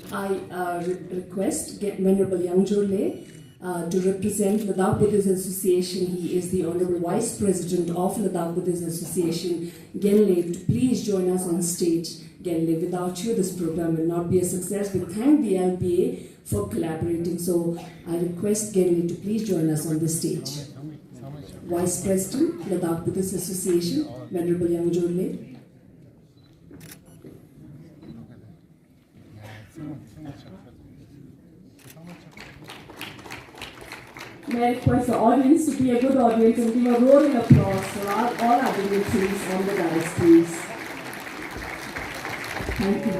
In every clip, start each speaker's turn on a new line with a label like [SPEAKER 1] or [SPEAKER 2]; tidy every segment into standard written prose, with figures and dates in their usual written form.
[SPEAKER 1] I request Venerable Yangjor to represent Ladakh Buddhist Association. He is the Honorable Vice President of Ladakh Buddhist Association. Genle, to please join us on stage. Genle, without you, this program will not be a success. We thank the LBA for collaborating. So I request Genle to please join us on the stage. Vice President, Ladakh Buddhist Association, Venerable Yangjor. May I request the audience to be a good audience and give a roaring applause for all our dignitaries on the dais, please. Thank you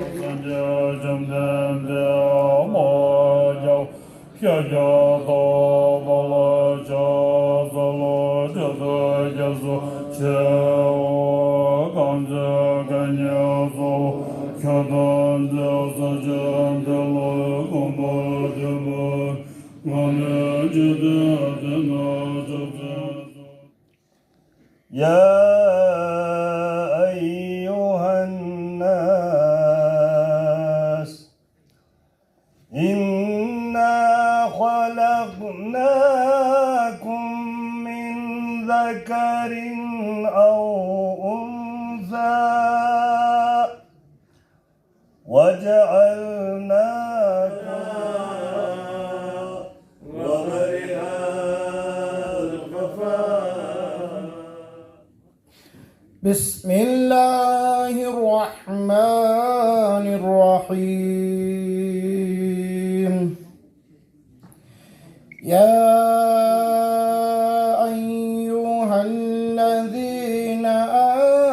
[SPEAKER 2] يا أيها الناس إنا خلقناكم من ذكر أو أنثى وجعلناكم
[SPEAKER 3] بسم الله الرحمن الرحيم يا أيها الذين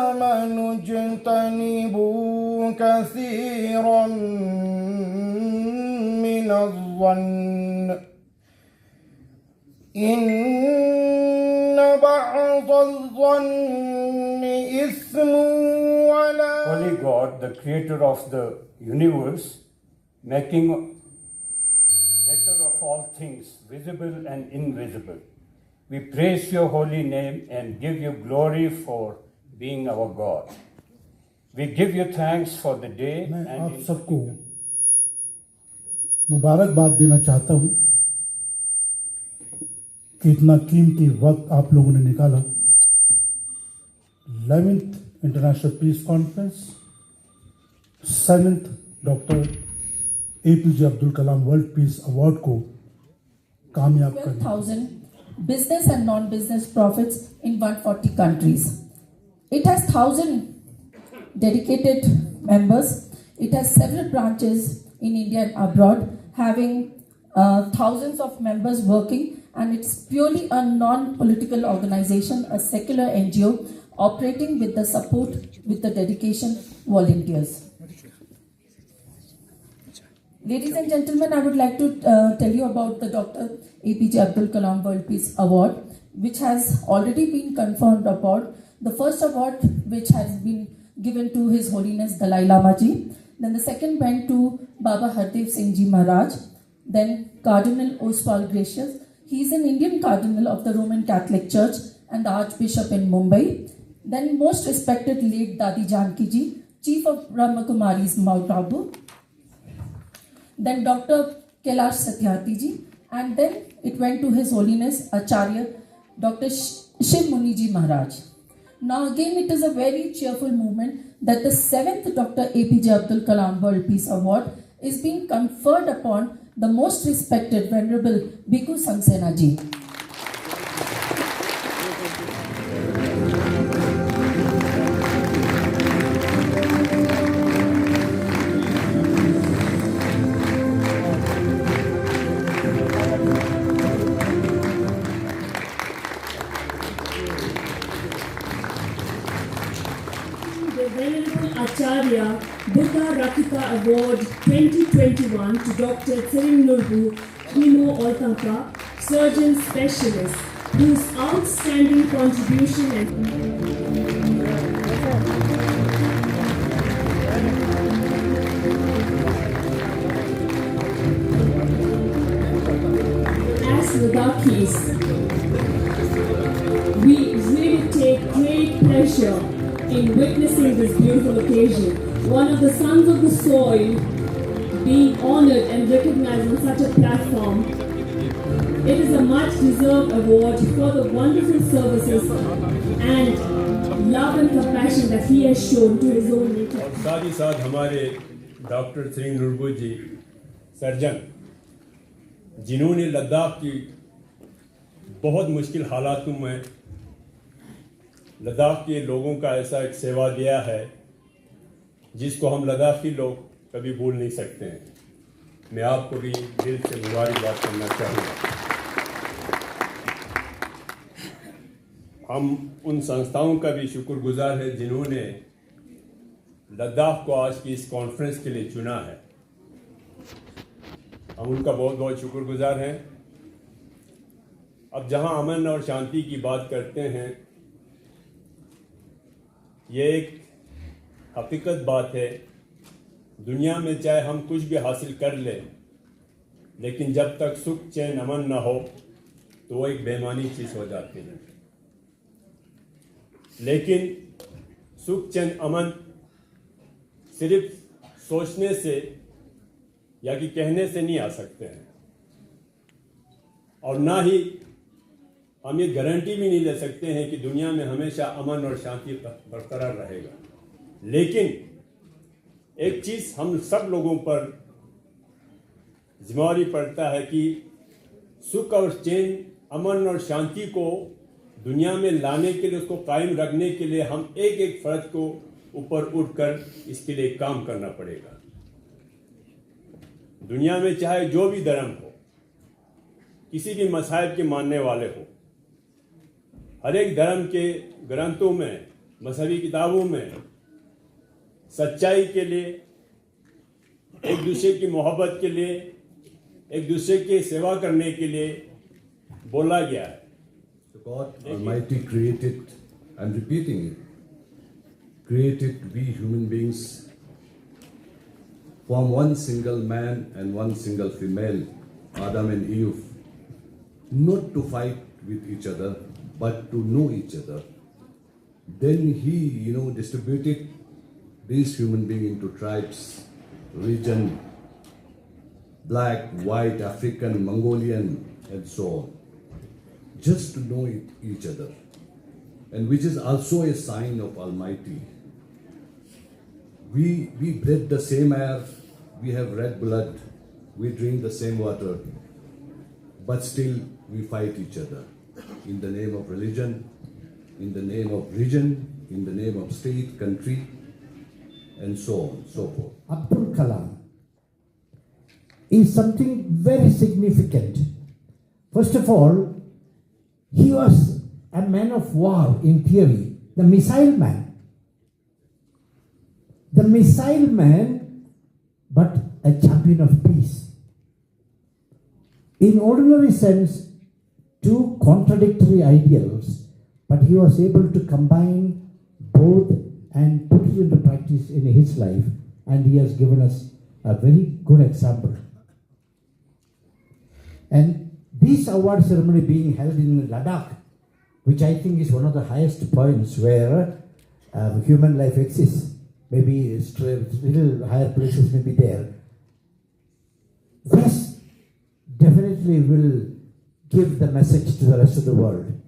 [SPEAKER 3] آمنوا اجتنبوا كثيرا من الظن إن بعض الظن إثم ولا
[SPEAKER 4] Holy God, the creator of the universe, maker of all things, visible and invisible. We praise your holy name and give you glory for being our God. We give you thanks for the day.
[SPEAKER 5] मैं आप सबको मुबारकबाद देना चाहता हूँ कि इतना कीमती वक्त आप लोगों ने निकाला 11th international peace conference 7th doctor APJ Abdul Kalam world peace award को कामयाब करने
[SPEAKER 6] 12,000 business and non-business profits in 140 countries. It has 1,000 dedicated members. It has several branches in India and abroad, having thousands of members working, and it's purely a non-political organization, a secular NGO operating with the support, with the dedication volunteers. Ladies and gentlemen, I would like to tell you about the Dr. APJ Abdul Kalam World Peace Award, which has already been confirmed about. The first award, which has been given to His Holiness Dalai Lama Ji. Then the second went to Baba Hardev Singh Ji Maharaj. Then Cardinal Oswald Gracious. He is an Indian Cardinal of the Roman Catholic Church and the Archbishop in Mumbai. Then most respected late Dadi Janki Ji, Chief of Brahma Kumaris Mount Abu. Then Dr. Kailash Satyarthi Ji. And then it went to His Holiness Acharya Dr. Shiv Muni Ji Maharaj. Now again, it is a very cheerful moment that the 7th Dr. APJ Abdul Kalam World Peace Award is being conferred upon the most respected Venerable Bhikkhu Sangsena Ji.
[SPEAKER 1] The Venerable Acharya Buddha Rakita Award 2021 to Dr. Tsirinurbu Himo Oltanka, Surgeon Specialist, whose outstanding contribution and as Ladakhis, we really take great pleasure in witnessing this beautiful occasion. One of the sons of the soil being honored and recognized on such a platform. It is a much-deserved award for the wonderful services and love and compassion that he has shown to his own native.
[SPEAKER 7] और साथ ही साथ हमारे doctor Shri नुरबू जी surgeon, जिन्होंने लद्दाख की बहुत मुश्किल हालातों में लद्दाख के लोगों का ऐसा एक सेवा दिया है जिसको हम लद्दाखी लोग कभी भूल नहीं सकते हैं। मैं आपको भी दिल से मुबारकबाद करना चाहूँगा। हम उन संस्थाओं का भी शुक्रगुजार है जिन्होंने लद्दाख को आज की इस कॉन्फ्रेंस के लिए चुना है। हम उनका बहुत बहुत शुक्रगुजार हैं। अब जहां अमन और शांति की बात करते हैं, ये एक हकीकत बात है। दुनिया में चाहे हम कुछ भी हासिल कर लें, लेकिन जब तक सुख चैन अमन ना हो तो वो एक बेमानी चीज़ हो जाती है। लेकिन सुख चैन अमन सिर्फ सोचने से या कि कहने से नहीं आ सकते हैं, और ना ही हम ये गारंटी भी नहीं ले सकते हैं कि दुनिया में हमेशा अमन और शांति बरकरार रहेगा। लेकिन एक चीज़ हम सब लोगों पर जिम्मेवारी पड़ता है कि सुख और चैन, अमन और शांति को दुनिया में लाने के लिए, उसको कायम रखने के लिए हम एक एक फर्द को ऊपर उठकर इसके लिए काम करना पड़ेगा। दुनिया में चाहे जो भी धर्म हो, किसी भी मज़हब के मानने वाले हो, हर एक धर्म के ग्रंथों में, मजहबी किताबों में सच्चाई के लिए, एक दूसरे की मोहब्बत के लिए, एक दूसरे की सेवा करने के लिए बोला गया है।
[SPEAKER 8] God Almighty created, I'm repeating it, created we human beings from one single man and one single female, Adam and Eve, not to fight with each other, but to know each other. Then he, distributed these human beings into tribes, region, black, white, African, Mongolian, and so on. Just to know each other, and which is also a sign of Almighty. We breathe the same air, we have red blood, we drink the same water, but still we fight each other in the name of religion, in the name of region, in the name of state, country, and so on, so forth.
[SPEAKER 9] Abdul Kalam is something very significant. First of all, he was a man of war in theory, the missile man. The missile man, but a champion of peace. In ordinary sense, two contradictory ideals, but he was able to combine both and put it into practice in his life, and he has given us a very good example. And this award ceremony being held in Ladakh, which I think is one of the highest points where human life exists. Maybe little higher places may be there. This definitely will give the message to the rest of the world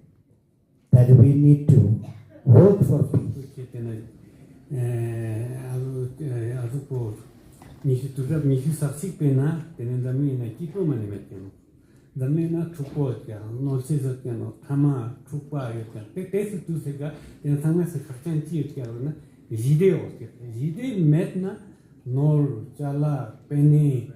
[SPEAKER 9] that we need to work for peace.
[SPEAKER 10] Damena Chupotia, no Cesarcano, Tama, Chupa, Tesi to Sega, and Samas Cartanti, Gideo, Gide Metna, Nor, Jala, Penny,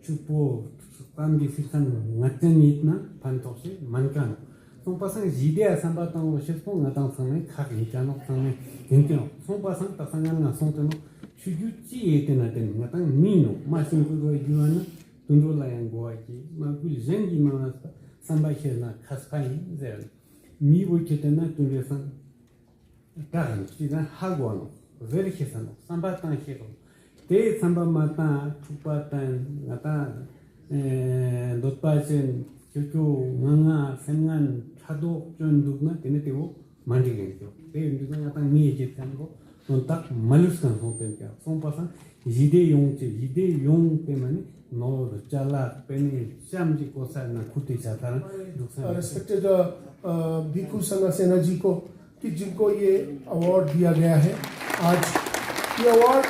[SPEAKER 10] Chupo, Pambi Sitan, Natanitna, Pantosi, Mancano. Son passant Gidea Sambatan, Chespon, Nathan Same, Caricano, Same, Intino, son passant Tasangana Sontano, should you see it in a thing, Natan Mino, Martin Guana. Tundola yang goaki, magul zengi manasta, samba hena kaspai zel. Mi wiketena tundesan, taran, tidan hagwano, very hesano, samba tan hero. Te samba mata, chupatan, nata, dotpachen, 저쪽 nganga 생간 차도 전 누구나 되는 때고 만지겠죠. 배 누구나 약간 미에지 편고 딱 말루스간 손대니까 손파상 이대 용지 이대 용 때문에 너 잘라 빼니 쌈지 고사나 쿠티 자타는
[SPEAKER 3] respected Bhikhu संगा सेना जी को कि जिनको ये award दिया गया है आज ये अवार्ड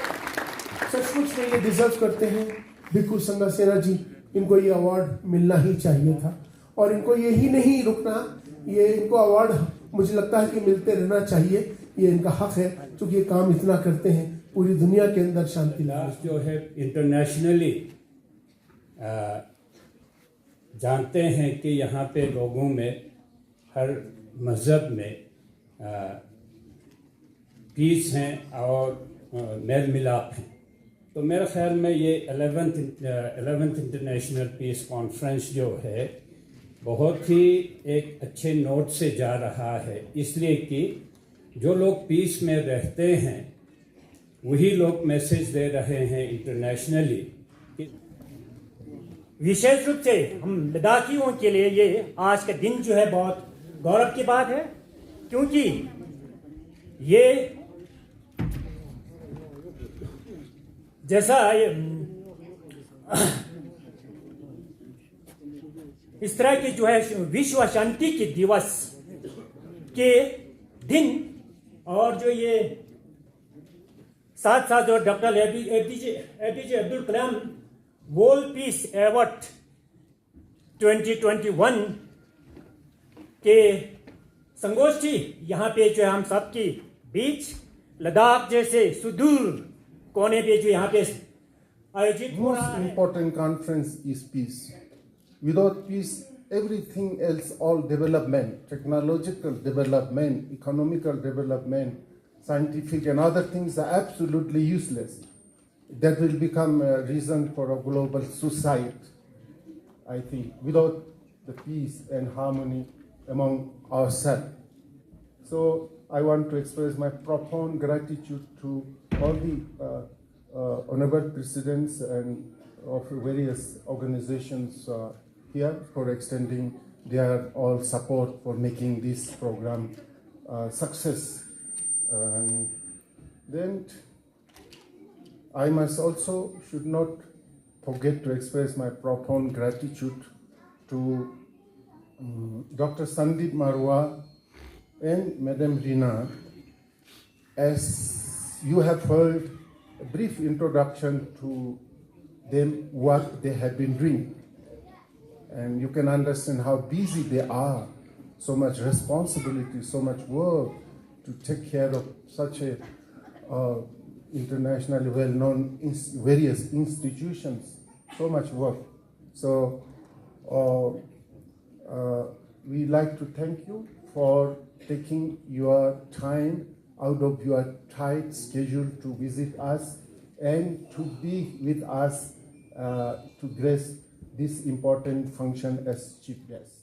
[SPEAKER 3] सचमुच में ये डिजर्व करते हैं भिखू संगा सेना जी इनको ये अवार्ड मिलना ही चाहिए था और इनको यही नहीं रुकना ये इनको अवार्ड मुझे लगता है कि मिलते रहना चाहिए ये इनका हक है क्योंकि ये काम इतना करते हैं पूरी दुनिया के अंदर शांति लाने
[SPEAKER 4] जो है इंटरनेशनली जानते हैं कि यहाँ पे लोगों में हर मज़हब में पीस हैं और मेल मिलाप हैं तो मेरे ख्याल में ये 11th इंटरनेशनल पीस कॉन्फ्रेंस जो है बहुत ही एक अच्छे नोट से जा रहा है इसलिए कि जो लोग पीस में रहते हैं वही लोग मैसेज दे रहे हैं इंटरनेशनली।
[SPEAKER 11] विशेष रूप से हम लद्दाखियों के लिए ये आज का दिन जो है बहुत गौरव की बात है क्योंकि ये जैसा इस तरह के जो है विश्व शांति के दिवस के दिन और जो ये साथ साथ जो doctor APJ Abdul Kalam world peace award 2021 के संगोष्ठी यहाँ पे जो हम सबके बीच लद्दाख जैसे सुदूर कोने पे जो यहाँ पे आयोजित हो रहा है।
[SPEAKER 3] Most important conference is peace. Without peace, everything else, all development, technological development, economical development, scientific and other things are absolutely useless. That will become a reason for a global suicide, I think, without the peace and harmony among ourselves. So I want to express my profound gratitude to all the honorable presidents and of various organizations here for extending their all support for making this program success. Then I must also should not forget to express my profound gratitude to Dr. Sandeep Marwa and Madam Rina. As you have heard a brief introduction to them, what they have been doing. And you can understand how busy they are, so much responsibility, so much work to take care of such a internationally well-known various institutions, so much work. So we like to thank you for taking your time out of your tight schedule to visit us and to be with us to grace this important function as chief guest.